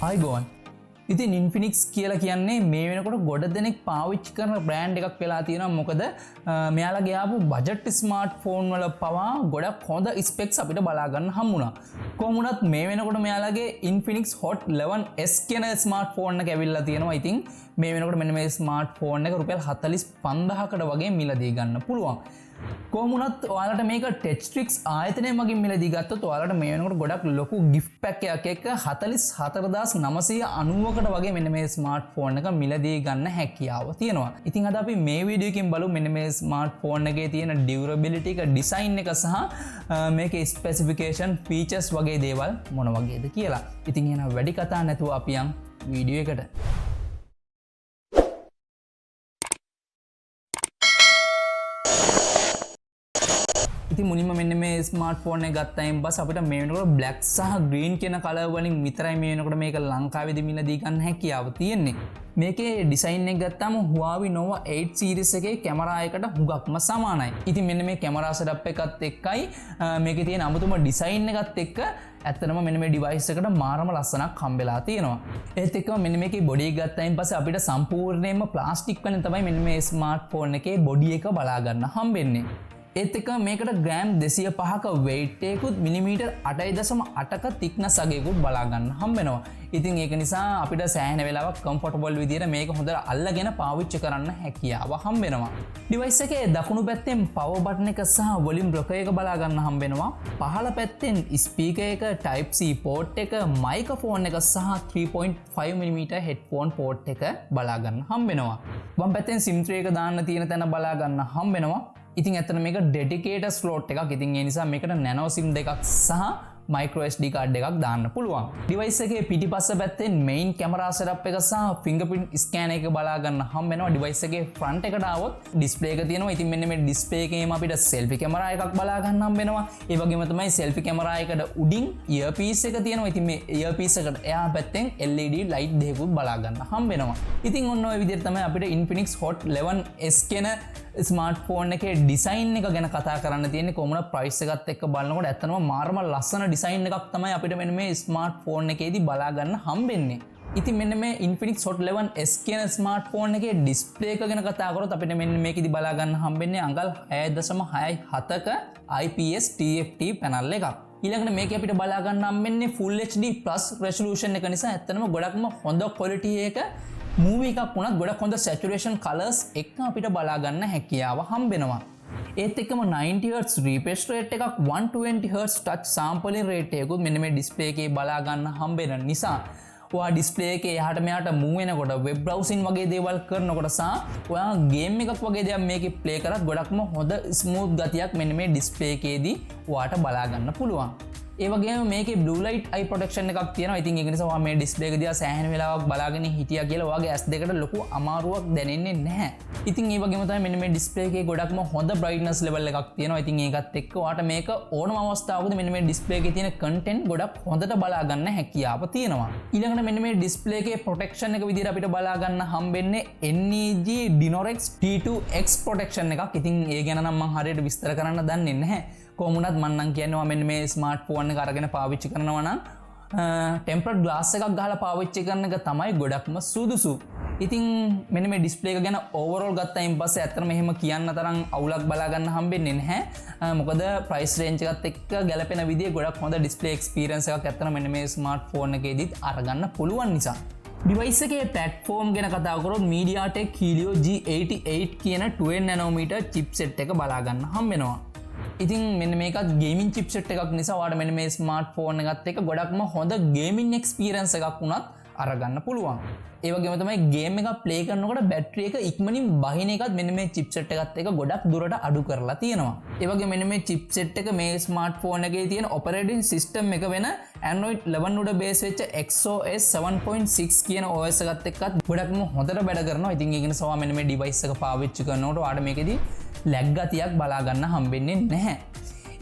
ආයිබෝන්. ඉතින් Infinix කියලා කියන්නේ මේ වෙනකොට ගොඩ දෙනෙක් පාවිච්චි කරන බ්‍රෑන්ඩ් එකක් වෙලා තියෙනවා. මොකද මෙයාලගේ ආපු බජට් ස්මාර්ට්ෆෝන් වල පවා ගොඩක් හොඳ ස්පෙක්ස් අපිට බලා ගන්න හම්බුණා. කොහොම වුණත් මේ වෙනකොට මෙයාලගේ Infinix Hot 11S කියන ස්මාර්ට්ෆෝන් එක ඇවිල්ලා තියෙනවා. ඉතින් මේ වෙනකොට මෙන්න මේ ස්මාර්ට්ෆෝන් එක රුපියල් 45000කට වගේ මිලදී ගන්න පුළුවන්. කොහොමුණත් ඔයාලට මේක ටෙච්ට්‍රික්ස් ආයතනය මගින් මිලදී ගත්තොත් ඔයාලට මේ වෙනකොට ගොඩක් ලොකු ගිෆ්ට් පැක් එකක් එක්ක 44990කට වගේ මෙන්න මේ ස්මාර්ට්ෆෝන් එක මිලදී ගන්න හැකියාව තියෙනවා. ඉතින් අද අපි මේ වීඩියෝ එකකින් බලමු මෙන්න මේ ස්මාර්ට්ෆෝන් එකේ තියෙන ඩියුරබිලිටි එක, ඩිසයින් එක සහ මේකේ ස්පෙસિෆිකේෂන්, ෆීචර්ස් වගේ දේවල් මොන වගේද කියලා. ඉතින් එහෙනම් වැඩි කතා නැතුව අපි යන් වීඩියෝ එකට. මුලින්ම මෙන්න මේ ස්මාර්ට්ෆෝන් එක ගත්තායින් පස්සේ අපිට මේ වෙනකොට black සහ green කියන කලර් වලින් විතරයි මේ වෙනකොට මේක ලංකාවේදී මිලදී ගන්න හැකියාව තියෙන්නේ. මේකේ ඩිසයින් එක ගත්තාම Huawei Nova 8 series එකේ කැමරා එකට හුඟක්ම සමානයි. ඉතින් මෙන්න මේ කැමරා සෙටප් එකත් එක්කයි මේකේ තියෙන අමුතුම ඩිසයින් එකත් එක්ක ඇත්තටම මෙන්න මේ ඩිවයිස් එකට මාරම ලස්සනක් හම්බෙලා තියෙනවා. ඒත් එක්කම මෙන්න මේකේ බොඩි එක ගත්තායින් පස්සේ අපිට සම්පූර්ණයෙන්ම ප්ලාස්ටික් වලින් තමයි මෙන්න මේ ස්මාර්ට්ෆෝන් එකේ බොඩි එක බලා ගන්න හම්බෙන්නේ. ඒත් එක මේකට ග්‍රෑම් 205ක weight එකකුත් මිලිමීටර් 8.8ක thickness අගයකුත් බලා ගන්න හම්බෙනවා. ඉතින් ඒක නිසා අපිට සෑහෙන වෙලාවක් comfortable විදියට මේක හොඳට අල්ලගෙන පාවිච්චි කරන්න හැකියාව හම්බෙනවා. ඩිවයිස් එකේ දකුණු පැත්තෙන් power button එක සහ volume rocker එක බලා ගන්න හම්බෙනවා. පහළ පැත්තෙන් speaker එක, type C port එක, microphone එක සහ 3.5mm headphone port එක බලා ගන්න හම්බෙනවා. වම් පැත්තෙන් SIM tray එක දාන්න තියෙන තැන බලා ගන්න හම්බෙනවා. ඉතින් ඇත්තට මේක ඩෙඩිකේටඩ් ස්ලොට් එකක්. ඉතින් ඒ නිසා මේකට නැනෝ SIM දෙකක් සහ micro SD card එකක් දාන්න පුළුවන්. ඩිවයිස් එකේ පිටිපස්ස පැත්තෙන් main camera setup එක සහ fingerprint scan එක බලා ගන්න හම්බ වෙනවා. ඩිවයිස් එකේ front එකට ආවොත් display එක තියෙනවා. ඉතින් මෙන්න මේ display එකේම අපිට selfie camera එකක් බලා ගන්න හම්බ වෙනවා. ඒ වගේම තමයි selfie camera එකට උඩින් earpiece එක තියෙනවා. ඉතින් මේ earpiece එකට එහා පැත්තෙන් LED light දෙකකුත් බලා ගන්න හම්බ වෙනවා. ඉතින් ඔන්න ඔය විදිහට තමයි අපිට Infinix Hot 11S කියන ස්මාර්ට්ෆෝන් එකේ ඩිසයින් එක ගැන කතා කරන්න තියෙන්නේ. කොහොමද ප්‍රයිස් එකත් එක්ක බලනකොට ඇත්තටම මාරම ලස්සන ඩිසයින් එකක් තමයි අපිට මෙන්න මේ ස්මාර්ට්ෆෝන් එකේදී බලා ගන්න හම්බෙන්නේ. ඉතින් මෙන්න මේ Infinix Hot 11S කියන ස්මාර්ට්ෆෝන් එකේ ඩිස්ප්ලේ එක ගැන කතා කරොත් අපිට මෙන්න මේකෙදි බලා ගන්න හම්බෙන්නේ අඟල් 6.67ක IPS TFT පැනල් එකක්. ඊළඟට මේක අපිට බලා ගන්න හම්බෙන්නේ Full HD Plus resolution එක නිසා ඇත්තටම ගොඩක්ම හොඳ quality එක මූවී එකක් වුණත් ගොඩක් හොඳ saturation colors එක අපිට බලා ගන්න හැකියාව හම්බෙනවා. ඒත් එක්කම 90Hz refresh rate එකක්, 120Hz touch sampling rate එකකුත් මෙන්න මේ display එකේ බලා ගන්න හම්බෙන නිසා ඔයා display එකේ එහාට මෙහාට move වෙනකොට web browsing වගේ දේවල් කරනකොට සහ ඔයා game එකක් වගේ දේවල් මේකේ play කරත් ගොඩක්ම හොඳ smooth ගතියක් මෙන්න මේ display එකේදී ඔයාට බලා ගන්න පුළුවන්. ඒ වගේම මේකේ blue light eye protection එකක් තියෙනවා. ඉතින් ඒක නිසා ඔයා මේ display එක දිහා සෑහෙන වෙලාවක් බලාගෙන හිටියා කියලා ඔයාගේ S දෙකට ලොකු අමාරුවක් දැනෙන්නේ නැහැ. ඉතින් ඒ වගේම තමයි මෙන්න මේ display එකේ ගොඩක්ම හොඳ brightness level එකක් තියෙනවා. ඉතින් ඒකත් එක්ක ඔයාට මේක ඕනම අවස්ථාවකදී මෙන්න මේ display එකේ තියෙන content ගොඩක් හොඳට බලා ගන්න හැකියාව තියෙනවා. ඊළඟට මෙන්න මේ display එකේ protection එක විදිහට අපිට බලා ගන්න හම්බෙන්නේ NEG Dinorex T2X protection එකක්. ඉතින් ඒ ගැන නම් මම හරියට විස්තර කරන්න දන්නේ නැහැ. කොහොමුණත් මම නම් කියනවා මෙන්න මේ ස්මාර්ට්ෆෝන් එක අරගෙන පාවිච්චි කරනවා නම් ටෙම්පරඩ් ග්ලාස් එකක් ගහලා පාවිච්චි කරන එක තමයි ගොඩක්ම සුදුසු. ඉතින් මෙන්න මේ ඩිස්ප්ලේ එක ගැන ඕවරෝල් ගත්තායින් පස්සේ ඇත්තටම එහෙම කියන්න තරම් අවුලක් බලා ගන්න හම්බෙන්නේ නැහැ. මොකද ප්‍රයිස් රේන්ජ් එකත් එක්ක ගැලපෙන විදිහේ ගොඩක් හොඳ ඩිස්ප්ලේ එක්ස්පීරියන්ස් එකක් ඇත්තටම මෙන්න මේ ස්මාර්ට්ෆෝන් එකේදීත් අරගන්න පුළුවන් නිසා. ඩිවයිස් එකේ ප්ලැට්ෆෝම් ගැන කතා කරොත් MediaTek Helio G88 කියන 12nm chipset එක බලා ගන්න හම්බ වෙනවා. ඉතින් මෙන්න මේකත් ගේමින් චිප්සෙට් එකක් නිසා ඔයාලට මෙන්න මේ ස්මාර්ට්ෆෝන් එකත් එක්ක ගොඩක්ම හොඳ ගේමින් එක්ස්පීරියන්ස් එකක් වුණත් අරගන්න පුළුවන්. ඒ වගේම තමයි ගේම් එකක් ප්ලේ කරනකොට බැටරි එක ඉක්මනින් බහින එකත් මෙන්න මේ චිප්සෙට් එකත් එක්ක ගොඩක් දුරට අඩු කරලා තියෙනවා. ඒ වගේම මෙන්න මේ චිප්සෙට් එක මේ ස්මාර්ට්ෆෝන් එකේ තියෙන ඔපරේටින් සිස්ටම් එක වෙන Android 11 උඩ බේස් වෙච්ච XOS 7.6 කියන OS එකත් එක්කත් ගොඩක්ම හොඳට වැඩ කරනවා. ඉතින් ඒක නිසා මෙන්න මේ ඩිවයිස් එක පාවිච්චි කරනකොට ඔයාලට මේකෙදී ලැග් ගතියක් බලා ගන්න හම්බෙන්නේ නැහැ.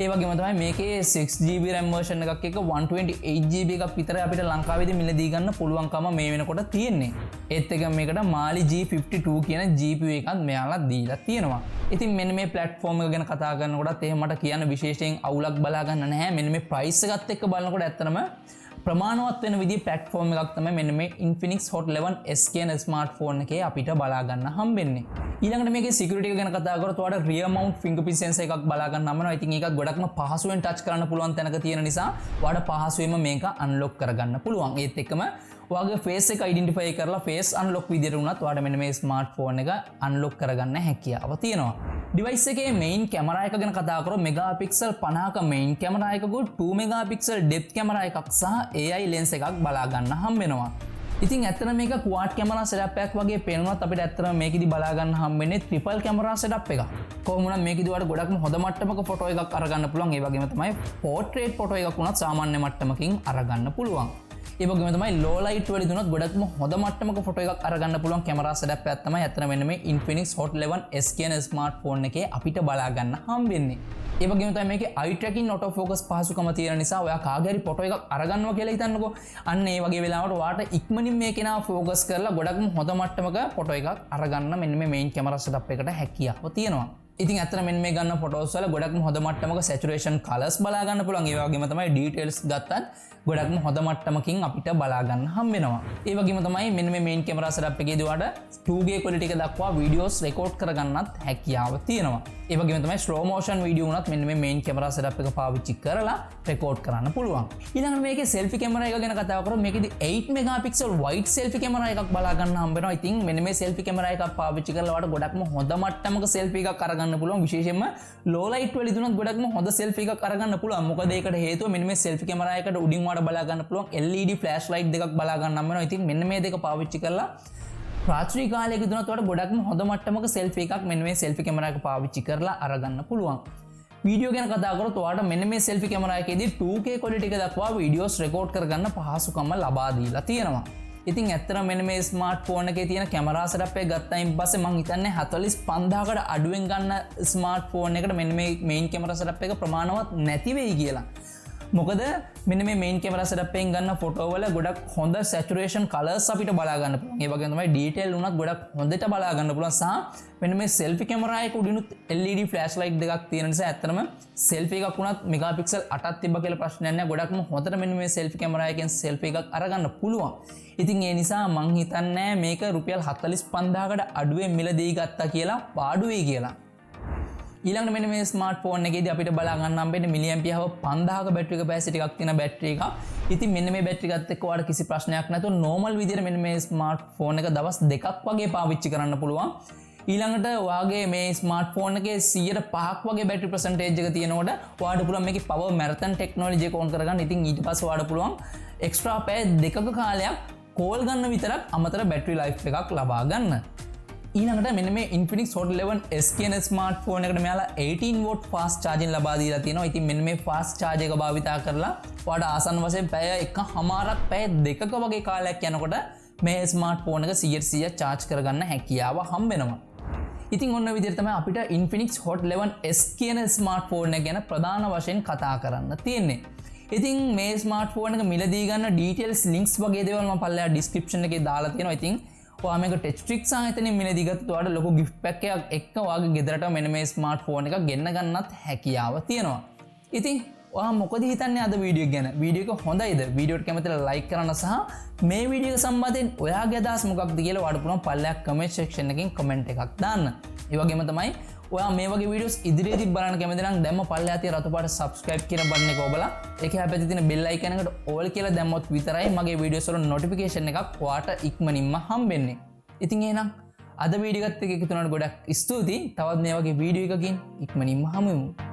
ඒ වගේම තමයි මේකේ 6GB RAM version එකක් එක්ක 128GB එකක් විතර අපිට ලංකාවේදී මිලදී ගන්න පුළුවන්කම මේ වෙනකොට තියෙන්නේ. ඒත් එක මේකට Mali G52 කියන GPU එකක් මෙයාලා දීලා තියෙනවා. ඉතින් මෙන්න මේ platform එක ගැන කතා කරනකොටත් එහෙම මට කියන්න විශේෂයෙන් අවුලක් බලා ගන්න නැහැ. මෙන්න මේ price එකත් එක්ක බලනකොට ඇත්තටම ප්‍රමාණවත් වෙන විදිහේ platform එකක් තමයි මෙන්න මේ Infinix Hot 11S කියන smartphone එකේ අපිට බලා ගන්න හම්බෙන්නේ. ඊළඟට මේකේ security එක ගැන කතා කරොත් ඔයාලට rear mount fingerprint sensor එකක් බලා ගන්න හම්බ වෙනවා. ඉතින් ඒකත් ගොඩක්ම පහසුවෙන් touch කරන්න පුළුවන් තැනක තියෙන නිසා ඔයාලට පහසුවෙන්ම මේක unlock කරගන්න පුළුවන්. ඒත් එක්කම ඔයාගේ face එක identify කරලා face unlock විදියට උනත් ඔයාලට මෙන්න මේ smartphone එක unlock කරගන්න හැකියාව තියෙනවා. device එකේ main camera එක ගැන කතා කරොත් megapixel 50ක main camera එකකුත් 2 megapixel depth camera එකක් සහ AI lens එකක් බලා ගන්න හම්බ වෙනවා. ඉතින් ඇත්තට මේක quad camera setup එකක් වගේ පේනවත් අපිට ඇත්තට මේකෙදි බලා ගන්න හම්බෙන්නේ triple camera setup එකක්. කොහොම වුණත් මේකෙදි ඔයාලට ගොඩක්ම හොඳ මට්ටමක ෆොටෝ එකක් අරගන්න පුළුවන්. ඒ වගේම තමයි portrait ෆොටෝ එකක් වුණත් සාමාන්‍ය මට්ටමකින් අරගන්න පුළුවන්. ඒ වගේම තමයි low light වලදී දුනොත් ගොඩක්ම හොඳ මට්ටමක ෆොටෝ එකක් අරගන්න පුළුවන් කැමරා setup එකක් තමයි ඇත්තට මෙන්න මේ Infinix Hot 11S කියන ස්මාර්ට්ෆෝන් එකේ අපිට බලා ගන්න හම්බෙන්නේ. ඒ වගේම තමයි මේකේ eye tracking autofocus පහසුකම තියෙන නිසා ඔයා කාගේ හරි ෆොටෝ එකක් අරගන්නවා කියලා හිතන්නකෝ. අන්න ඒ වගේ වෙලාවට ඔයාට ඉක්මනින් මේකේ නා ફોකස් කරලා ගොඩක්ම හොඳ මට්ටමක ෆොටෝ එකක් අරගන්න මෙන්න මේ main camera setup එකට හැකියාව තියෙනවා. ඉතින් ඇත්තට මෙන්න මේ ගන්න ෆොටෝස් වල ගොඩක්ම හොඳ මට්ටමක saturation colors බලා ගන්න පුළුවන්. ඒ වගේම තමයි details ගත්තත් ගොඩක්ම හොඳ මට්ටමකින් අපිට බලා ගන්න හම්බ වෙනවා. ඒ වගේම තමයි මෙන්න මේ main camera setup එකේදී ඔයාලට 2K quality එක දක්වා videos record කරගන්නත් හැකියාව තියෙනවා. ඒ වගේම තමයි slow motion video උනත් මෙන්න මේ main camera setup එක පාවිච්චි කරලා record කරන්න පුළුවන්. ඊළඟට මේකේ selfie camera එක ගැන කතා කරොත් මේකෙදි 8 megapixel wide selfie camera එකක් බලා ගන්න හම්බ වෙනවා. ඉතින් මෙන්න මේ selfie camera එකක් පාවිච්චි කරලා ඔයාලට ගොඩක්ම හොඳ මට්ටමක selfie එකක් අරගන්න පුළුවන්. විශේෂයෙන්ම low light වලදී දුනත් ගොඩක්ම හොඳ selfie එකක් අරගන්න පුළුවන්. මොකද ඒකට හේතුව මෙන්න මේ selfie camera එකට උඩින් වාට බලා ගන්න පුළුවන් LED flash light දෙකක් බලා ගන්න හම්බ වෙනවා. ඉතින් මෙන්න මේ දෙක පාවිච්චි කරලා රාත්‍රී කාලයක දුනත් ඔයාලට ගොඩක්ම හොඳ මට්ටමක selfie එකක් මෙන්න මේ selfie camera එක පාවිච්චි කරලා අරගන්න පුළුවන්. වීඩියෝ ගැන කතා කරොත් ඔයාලට මෙන්න මේ selfie camera එකේදී 2K quality එක දක්වා videos record කරගන්න පහසුකම ලබා දීලා තියෙනවා. ඉතින් ඇත්තට මෙන්න මේ ස්මාර්ට්ෆෝන් එකේ තියෙන කැමරා setup එක ගත්තයින් පස්සේ මම හිතන්නේ 45000කට අඩුවෙන් ගන්න ස්මාර්ට්ෆෝන් එකකට මෙන්න මේ main camera setup එක ප්‍රමාණවත් නැති වෙයි කියලා. මොකද මෙන්න මේ main camera setup එකෙන් ගන්න ෆොටෝ වල ගොඩක් හොඳ saturation colors අපිට බලා ගන්න පුළුවන්. ඒ වගේම තමයි detail උනත් ගොඩක් හොඳට බලා ගන්න පුළුවන්. සහ මෙන්න මේ selfie camera එක උඩිනුත් LED flash light දෙකක් තියෙන නිසා ඇත්තටම selfie එකක් උනත් megapixel 8ක් තිබ්බ කියලා ප්‍රශ්නයක් නැහැ. ගොඩක්ම හොඳට මෙන්න මේ selfie camera එකෙන් selfie එකක් අරගන්න පුළුවන්. ඉතින් ඒ නිසා මං හිතන්නේ මේක රුපියල් 45000කට අඩුවෙන් මිලදී ගත්තා කියලා පාඩු වෙයි කියලා. ඊළඟට මෙන්න මේ ස්මාර්ට්ෆෝන් එකේදී අපිට බලා ගන්න හම්බෙන්නේ මිලිඇම්පියර් හව 5000ක බැටරි කැපැසිටි එකක් තියෙන බැටරි එකක්. ඉතින් මෙන්න මේ බැටරි එකත් එක්ක ඔයාලට කිසි ප්‍රශ්නයක් නැතුව normal විදිහට මෙන්න මේ ස්මාර්ට්ෆෝන් එක දවස් දෙකක් වගේ පාවිච්චි කරන්න පුළුවන්. ඊළඟට ඔයාගේ මේ ස්මාර්ට්ෆෝන් එකේ 105ක් වගේ බැටරි percentage එක තියෙනකොට ඔයාලට පුළුවන් මේකේ power marathon technology එක on කරගන්න. ඉතින් ඊට පස්සේ ඔයාලට පුළුවන් extra පැය දෙකක කාලයක් කෝල් ගන්න විතරක් අමතර බැටරි ලයිෆ් එකක් ලබා ගන්න. ඊළඟට මෙන්න මේ Infinix Hot 11S කියන ස්මාර්ට්ෆෝන් එකට මෙයාලා 18 watt fast charging ලබා දීලා තියෙනවා. ඉතින් මෙන්න මේ fast charge එක භාවිතා කරලා ඔයාලට ආසන්න වශයෙන් පැය එකමාරක් පැය දෙකක වගේ කාලයක් යනකොට මේ ස්මාර්ට්ෆෝන් එක 100% charge කරගන්න හැකියාව හම්බ වෙනවා. ඉතින් ඔන්න විදිහට තමයි අපිට Infinix Hot 11S කියන ස්මාර්ට්ෆෝන් එක ගැන ප්‍රධාන වශයෙන් කතා කරන්න තියෙන්නේ. ඉතින් මේ ස්මාර්ට්ෆෝන් එක මිලදී ගන්න details links වගේ දේවල් මම පල්ලෙහා description එකේ දාලා තියෙනවා. ඉතින් ඔයා මේක ටෙක්ස්ට්‍රික්ස් ආයතනයෙන් මිලදී ගත්තොත් ඔයාලට ලොකු gift pack එකක් එක්ක ඔයාගේ ගෙදරට මෙන්න මේ ස්මාර්ට්ෆෝන් එකක් ගෙන්න ගන්නත් හැකියාව තියෙනවා. ඉතින් ඔයා මොකද හිතන්නේ අද වීඩියෝ එක ගැන? වීඩියෝ එක හොඳයිද? වීඩියෝ එකට කැමතිලා like කරන්න සහ මේ වීඩියෝ එක සම්බන්ධයෙන් ඔයාගේ අදහස් මොකක්ද කියලා ඔයාලට පුළුවන් පල්ලෙහා comment section එකකින් comment එකක් දාන්න. ඒ වගේම තමයි ඔයා මේ වගේ වීඩියෝස් ඉදිරියේදී බලන්න කැමති නම් දැම්ම පල්ලෙහා තියෙන රතු පාට subscribe කියන බටන් එක ඔබලා ඒකේ හැපැත්තේ තියෙන bell icon එකට all කියලා දැම්මොත් විතරයි මගේ වීඩියෝස් වල notification එකක් ඔයාට ඉක්මනින්ම හම්බෙන්නේ. ඉතින් එහෙනම් අද වීඩියෝ එකත් එක්ක එකතු වෙනකොට ගොඩක් ස්තුතියි. තවත් මේ වගේ වීඩියෝ එකකින් ඉක්මනින්ම හමු වෙමු.